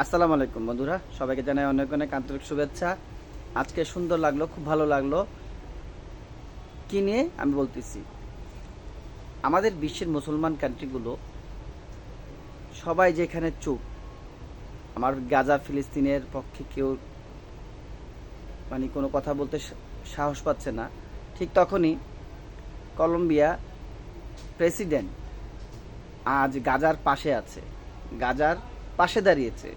আসসালামু আলাইকুম বন্ধুরা, সবাইকে জানাই অনেক অনেক আন্তরিক শুভেচ্ছা। আজকে সুন্দর লাগলো, খুব ভালো লাগলো। কি নিয়ে আমি বলতেছি, আমাদের বিশ্বের মুসলমান কান্ট্রিগুলো সবাই যেখানে চুপ, আমার গাজা ফিলিস্তিনের পক্ষে কেউ মানে কোনো কথা বলতে সাহস পাচ্ছে না, ঠিক তখনই কলম্বিয়া প্রেসিডেন্ট আজ গাজার পাশে আছে, গাজার পাশে দাঁড়িয়েছে।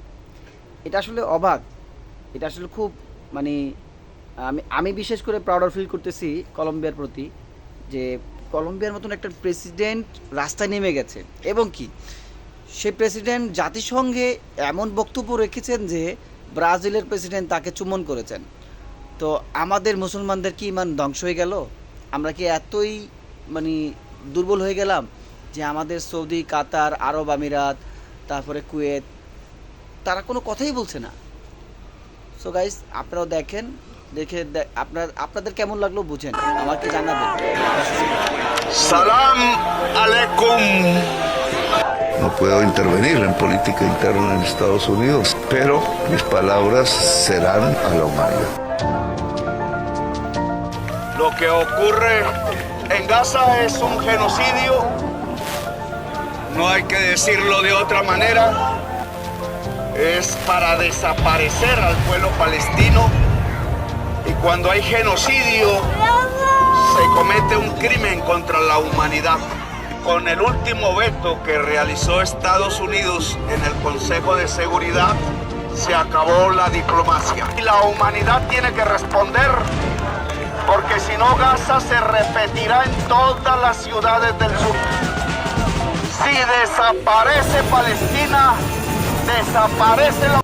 এটা আসলে অবাক, এটা আসলে খুব মানে আমি আমি বিশেষ করে প্রাউড ফিল করতেছি কলম্বিয়ার প্রতি, যে কলম্বিয়ার মতন একটা প্রেসিডেন্ট রাস্তায় নেমে গেছে। এবং কি সে প্রেসিডেন্ট জাতিসংঘে এমন বক্তব্য রেখেছেন যে ব্রাজিলের প্রেসিডেন্ট তাকে চুম্বন করেছেন। তো আমাদের মুসলমানদের কি ইমান ধ্বংস হয়ে গেল? আমরা কি এতই মানে দুর্বল হয়ে গেলাম যে আমাদের সৌদি, কাতার, আরব আমিরাত, তারপরে কুয়েত, তারা কোনো কথাই বলছে না? সো গাইস, আপনারাও দেখেন, আপনাদের কেমন লাগলো বুঝেন, আমাকে জানাবেন। Salam aleikum. No puedo intervenir en política interna en Estados Unidos, pero mis palabras serán a la humanidad. Lo que ocurre en Gaza es un genocidio. No hay que decirlo de otra manera. Es para desaparecer al pueblo palestino. Y cuando hay genocidio, se comete un crimen contra la humanidad. Con el último veto que realizó Estados Unidos en el Consejo de Seguridad, se acabó la diplomacia. Y la humanidad tiene que responder, porque si no, Gaza se repetirá en todas las ciudades del sur. Si desaparece Palestina, desaparece la